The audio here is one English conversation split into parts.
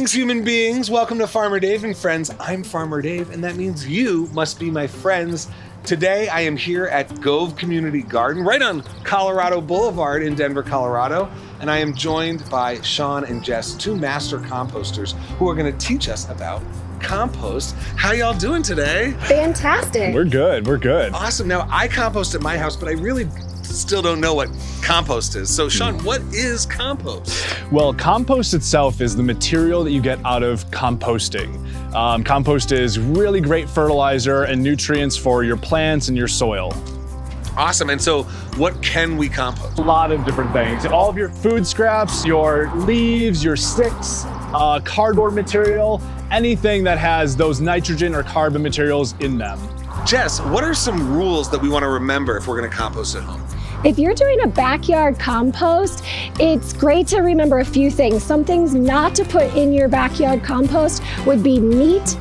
Greetings, human beings. Welcome to Farmer Dave and Friends. I'm Farmer Dave, and that means you must be my friends. Today, I am here at Gove Community Garden, right on Colorado Boulevard in Denver, Colorado. And I am joined by Sean and Jess, two master composters who are going to teach us about compost. How y'all doing today? Fantastic. We're good. Awesome. Now, I compost at my house, but I really still don't know what compost is. So Sean, what is compost? Well, compost itself is the material that you get out of composting. Compost is really great fertilizer and nutrients for your plants and your soil. Awesome. And so what can we compost? A lot of different things. All of your food scraps, your leaves, your sticks, cardboard material, anything that has those nitrogen or carbon materials in them. Jess, what are some rules that we want to remember if we're going to compost at home? If you're doing a backyard compost, it's great to remember a few things. Some things not to put in your backyard compost would be meat,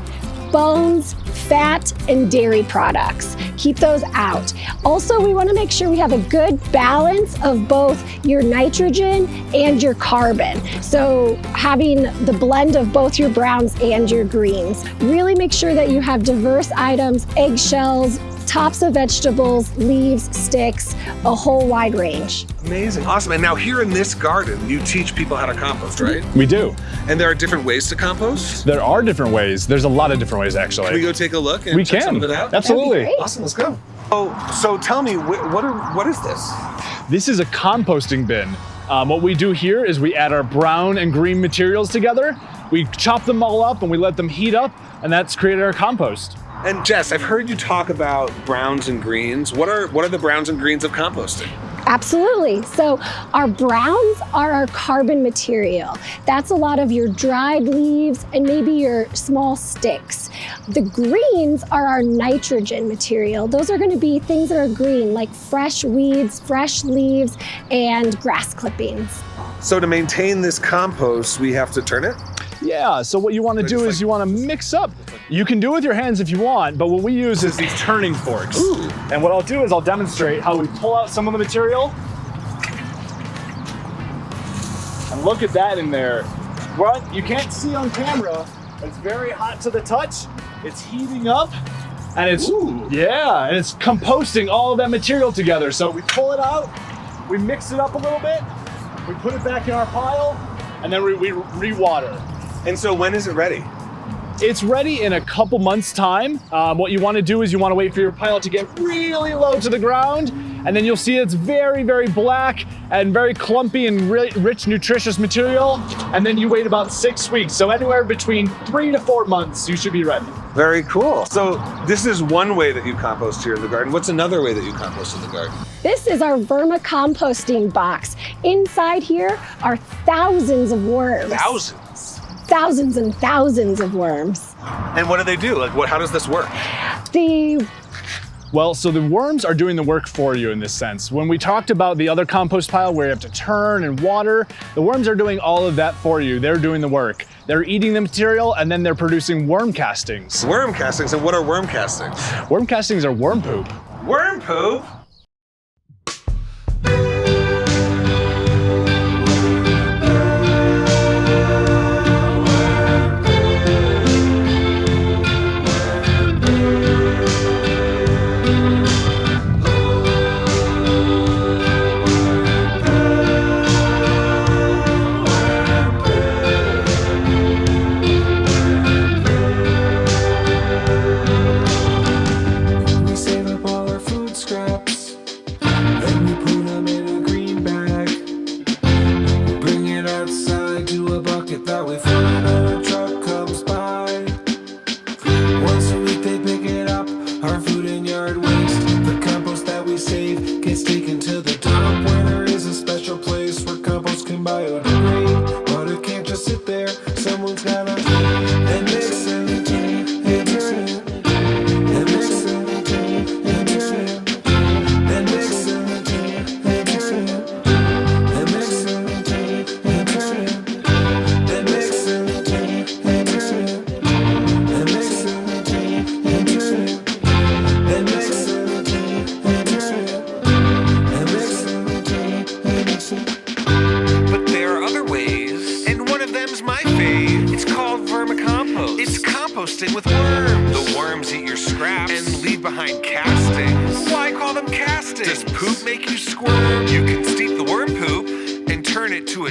bones, fat, and dairy products. Keep those out. Also, we want to make sure we have a good balance of both your nitrogen and your carbon. So having the blend of both your browns and your greens. Really make sure that you have diverse items, eggshells, tops of vegetables, leaves, sticks, a whole wide range. Amazing. Awesome. And now here in this garden, you teach people how to compost, right? We do. And there are different ways to compost? There are different ways. There's a lot of different ways, actually. Can we go take a look and We check can. some of it out? Absolutely. Awesome, let's go. So tell me, what is this? This is a composting bin. What we do here is we add our brown and green materials together. We chop them all up and we let them heat up, and that's created our compost. And Jess, I've heard you talk about browns and greens. What are the browns and greens of composting? Absolutely. So our browns are our carbon material. That's a lot of your dried leaves and maybe your small sticks. The greens are our nitrogen material. Those are going to be things that are green, like fresh weeds, fresh leaves, and grass clippings. So to maintain this compost, we have to turn it? Yeah, so what you want to do is you want to mix up. You can do it with your hands if you want, but what we use is these turning forks. Ooh. And what I'll do is I'll demonstrate how we pull out some of the material. And look at that in there. What you can't see on camera, it's very hot to the touch. It's heating up and it's, and it's composting all of that material together. So we pull it out, we mix it up a little bit, we put it back in our pile, and then we re-water. And so when is it ready? It's ready in a couple months' time. What you want to do is you want to wait for your pile to get really low to the ground, and then you'll see it's very, very black and very clumpy and rich, nutritious material. And then you wait about 6 weeks. So anywhere between 3 to 4 months, you should be ready. Very cool. So this is one way that you compost here in the garden. What's another way that you compost in the garden? This is our vermicomposting box. Inside here are thousands of worms. Thousands. Thousands and thousands of worms. And what do they do? How does this work? Well, so the worms are doing the work for you in this sense. When we talked about the other compost pile where you have to turn and water, the worms are doing all of that for you. They're doing the work. They're eating the material and then they're producing worm castings. Worm castings? And what are worm castings? Worm castings are worm poop. Worm poop? We save up all our food scraps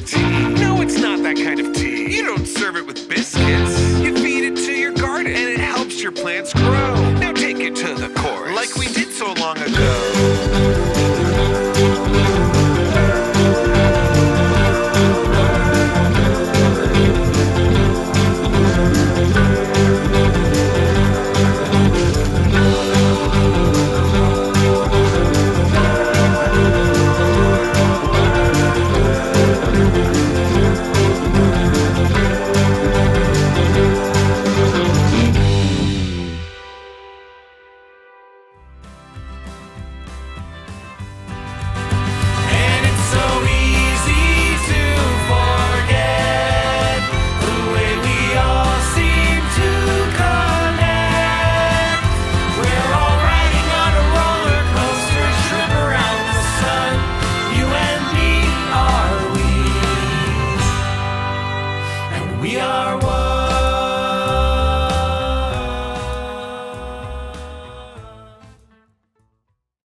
of tea. No, it's not that kind of tea. You don't serve it with biscuits. You feed it to your garden, and it helps your plants grow. Now take it to the course, like we did so long ago. We are one.